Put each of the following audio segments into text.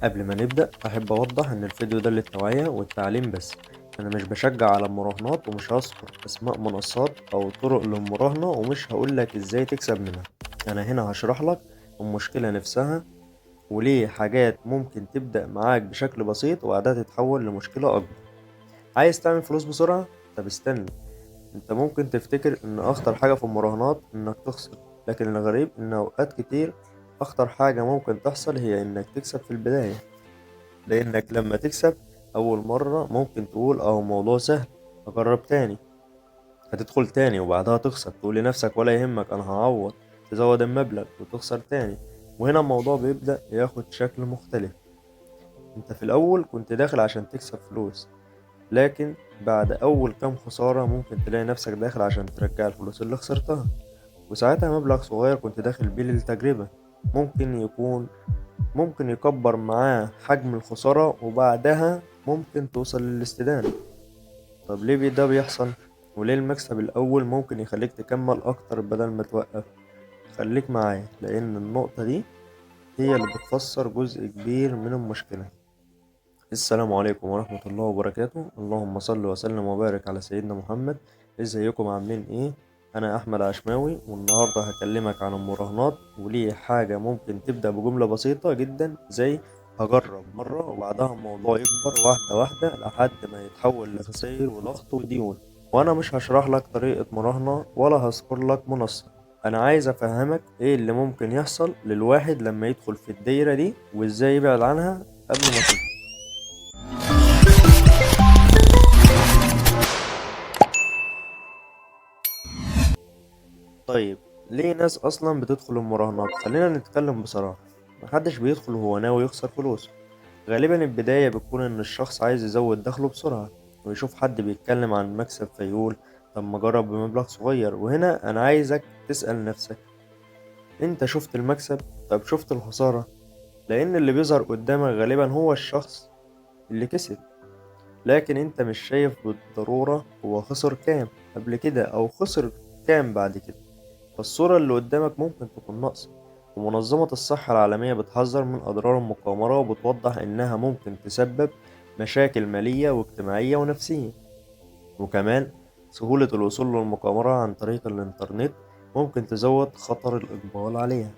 قبل ما نبدأ أحب أوضح إن الفيديو ده للتوعية والتعليم بس. أنا مش بشجع على المراهنات ومش هذكر أسماء منصات أو طرق للمراهنة ومش هقولك إزاي تكسب منها. أنا هنا هشرحلك المشكلة نفسها وليه حاجات ممكن تبدأ معاك بشكل بسيط وبعدها تتحول لمشكلة أكبر. عايز تعمل فلوس بسرعة؟ طب استنى، أنت ممكن تفتكر إن أخطر حاجة في المراهنات إنك تخسر، لكن الغريب إن أوقات كتير أخطر حاجة ممكن تحصل هي إنك تكسب في البداية. لأنك لما تكسب أول مرة ممكن تقول أهو الموضوع سهل، أجرب تاني. هتدخل تاني وبعدها تخسر، تقول لنفسك ولا يهمك أنا هعوض، تزود المبلغ وتخسر تاني. وهنا الموضوع بيبدأ ياخد شكل مختلف. انت في الأول كنت داخل عشان تكسب فلوس، لكن بعد أول كام خسارة ممكن تلاقي نفسك داخل عشان ترجع الفلوس اللي خسرتها. وساعتها مبلغ صغير كنت داخل بيه للتجربة ممكن يكبر معاه حجم الخسارة وبعدها ممكن توصل للاستدانة. طب ليه ده بيحصل؟ وليه المكسب الأول ممكن يخليك تكمل أكتر بدل ما توقف؟ خليك معايا لأن النقطة دي هي اللي بتفسر جزء كبير من المشكلة. السلام عليكم ورحمة الله وبركاته، اللهم صل وسلم وبارك على سيدنا محمد. ازيكم عاملين ايه؟ أنا أحمد عشماوي، والنهاردة هكلمك عن المراهنات وليه حاجة ممكن تبدأ بجملة بسيطة جدا زي هجرب مرة وبعدها الموضوع يكبر واحدة واحدة لحد ما يتحول لخسائر وضغط وديون. وأنا مش هشرح لك طريقة مراهنة ولا هذكر لك منصة، أنا عايز أفهمك ايه اللي ممكن يحصل للواحد لما يدخل في الدايرة دي وازاي يبعد عنها قبل ما تكبر. طيب، ليه ناس اصلا بتدخل المراهنات؟ خلينا نتكلم بصراحة. محدش بيدخل وهو ناوي يخسر فلوسه. غالبا البداية بتكون ان الشخص عايز يزود دخله بسرعة، ويشوف حد بيتكلم عن مكسب فيقول طب ما اجرب بمبلغ صغير. وهنا انا عايزك تسأل نفسك، انت شفت المكسب؟ طب شفت الخسارة؟ لان اللي بيظهر قدامك غالبا هو الشخص اللي كسب، لكن انت مش شايف بالضرورة هو خسر كام قبل كده او خسر كام بعد كده. فالصورة اللي قدامك ممكن تكون ناقصة. ومنظمة الصحة العالمية بتحذر من أضرار المقامرة وبتوضح إنها ممكن تسبب مشاكل مالية واجتماعية ونفسية. وكمان سهولة الوصول للمقامرة عن طريق الإنترنت ممكن تزود خطر الإقبال عليها.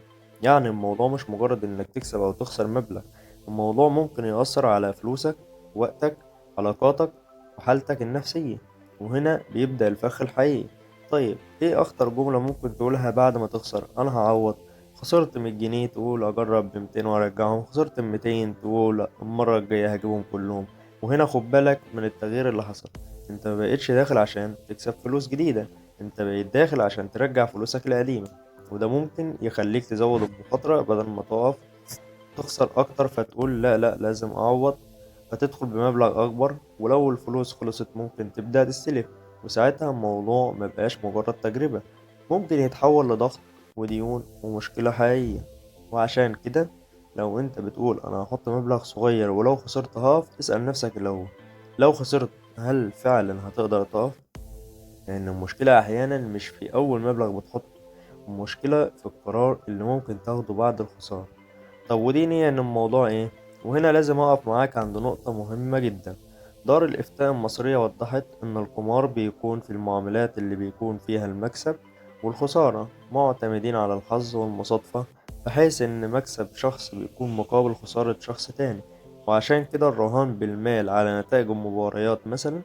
يعني الموضوع مش مجرد إنك تكسب أو تخسر مبلغ، الموضوع ممكن يأثر على فلوسك، وقتك، علاقاتك، وحالتك النفسية. وهنا بيبدأ الفخ الحقيقي. طيب إيه أخطر جملة ممكن تقولها بعد ما تخسر؟ أنا هعوض. خسرت 100 جنيه تقول أجرب ب200 وأرجعهم. خسرت 200 تقول المرة الجاية هجيبهم كلهم. وهنا خد بالك من التغيير اللي حصل. انت مبقتش داخل عشان تكسب فلوس جديدة، انت بقيت داخل عشان ترجع فلوسك القديمة. وده ممكن يخليك تزود المخاطرة بدل ما تقف تخسر أكتر فتقول لا لا لازم أعوض، فتدخل بمبلغ أكبر. ولو الفلوس خلصت ممكن تبدأ تستلف، وساعتها الموضوع مبقاش مجرد تجربة، ممكن يتحول لضغط وديون ومشكلة حقيقية. وعشان كده لو انت بتقول انا هحط مبلغ صغير ولو خسرت هقف، اسأل نفسك الأول، لو خسرت هل فعلا هتقدر تقف؟ لأن المشكلة أحيانا مش في أول مبلغ بتحطه، المشكلة في القرار اللي ممكن تاخده بعد الخسارة. طب ودي نية إن الموضوع إيه؟ وهنا لازم أقف معاك عند نقطة مهمة جدا. دار الإفتاء المصرية وضحت إن القمار بيكون في المعاملات اللي بيكون فيها المكسب والخسارة معتمدين على الحظ والمصادفة، بحيث إن مكسب شخص بيكون مقابل خسارة شخص تاني. وعشان كده الرهان بالمال على نتائج المباريات مثلا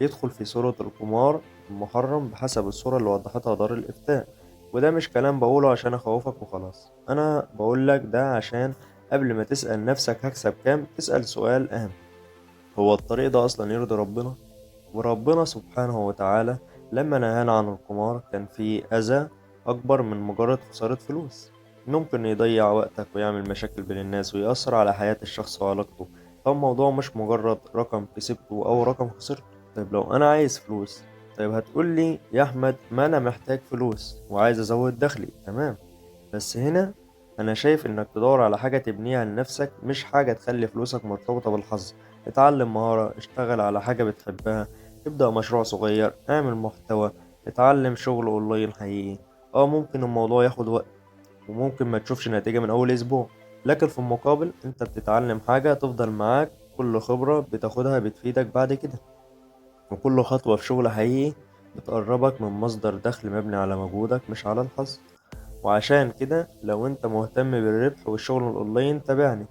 يدخل في صورة القمار المحرم بحسب الصورة اللي وضحتها دار الإفتاء. وده مش كلام بقوله عشان أخوفك وخلاص، أنا بقولك ده عشان قبل ما تسأل نفسك هكسب كام تسأل سؤال أهم: هو الطريق ده أصلا يرضي ربنا؟ وربنا سبحانه وتعالى لما نهانا عن القمار كان فيه أذى أكبر من مجرد خسارة فلوس. ممكن يضيع وقتك ويعمل مشاكل بين الناس ويأثر على حياة الشخص وعلاقته. فالموضوع مش مجرد رقم كسبته أو رقم خسرته. طيب لو أنا عايز فلوس، طيب هتقولي يا أحمد ما أنا محتاج فلوس وعايز أزود دخلي، تمام. بس هنا أنا شايف إنك تدور على حاجة تبنيها لنفسك، مش حاجة تخلي فلوسك مرتبطة بالحظ. اتعلم مهارة، اشتغل على حاجة بتحبها، ابدأ مشروع صغير، اعمل محتوى، اتعلم شغل اونلاين حقيقي. اه ممكن الموضوع ياخد وقت، وممكن ما تشوفش نتيجة من اول اسبوع، لكن في المقابل انت بتتعلم حاجة تفضل معاك. كل خبرة بتاخدها بتفيدك بعد كده، وكل خطوة في شغل حقيقي بتقربك من مصدر دخل مبني على مجهودك مش على الحظ. وعشان كده لو انت مهتم بالربح والشغل الاونلاين تابعني،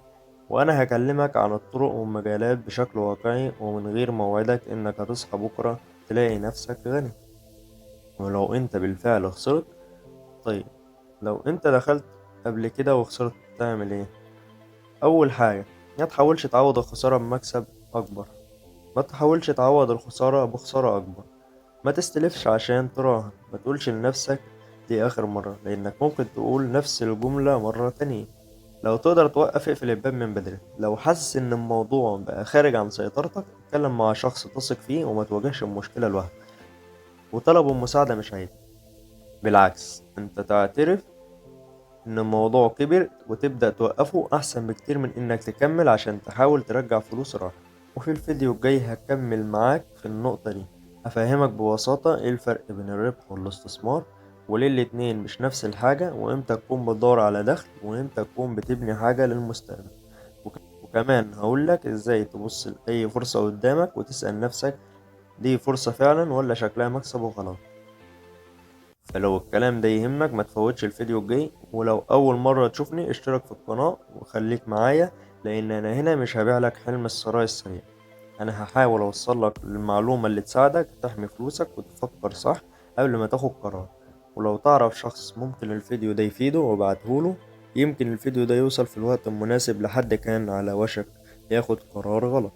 وانا هكلمك عن الطرق والمجالات بشكل واقعي ومن غير ما اوعدك انك هتصحى بكرة تلاقي نفسك غني. ولو انت بالفعل خسرت، طيب لو انت دخلت قبل كده وخسرت تعمل ايه؟ اول حاجة، ما تحاولش تعوض الخسارة بمكسب اكبر. ما تحاولش تعوض الخسارة بخسارة اكبر. ما تستلفش عشان تراهن. ما تقولش لنفسك دي اخر مرة، لانك ممكن تقول نفس الجملة مرة تانية. لو تقدر توقف اقفل الباب من بدري. لو حاسس ان الموضوع بقى خارج عن سيطرتك، اتكلم مع شخص تثق فيه وما تواجهش المشكلة لوحدك. وطلب المساعدة مش عيب، بالعكس انت تعترف ان الموضوع كبر وتبدأ توقفه احسن بكتير من انك تكمل عشان تحاول ترجع فلوس راحة. وفي الفيديو الجاي هكمل معاك في النقطة دي، افهمك ببساطة ايه الفرق بين الربح والاستثمار، وليه الاتنين مش نفس الحاجة، وامتى تكون بتدور على دخل وامتى تكون بتبني حاجة للمستقبل. وكمان هقولك ازاي تبص لأي فرصة قدامك وتسأل نفسك دي فرصة فعلا ولا شكلها مكسب وخلاص. فلو الكلام ده يهمك ما تفوتش الفيديو الجاي، ولو اول مرة تشوفني اشترك في القناة وخليك معايا، لان انا هنا مش هبيع لك حلم الثراء السريع. انا هحاول اوصل لك المعلومة اللي تساعدك تحمي فلوسك وتفكر صح قبل ما تاخد قرار. ولو تعرف شخص ممكن الفيديو ده يفيده وابعتهوله، يمكن الفيديو ده يوصل في الوقت المناسب لحد كان على وشك ياخد قرار غلط.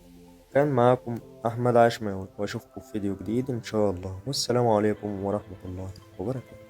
كان معاكم احمد عشماوي، واشوفكم في فيديو جديد ان شاء الله، والسلام عليكم ورحمة الله وبركاته.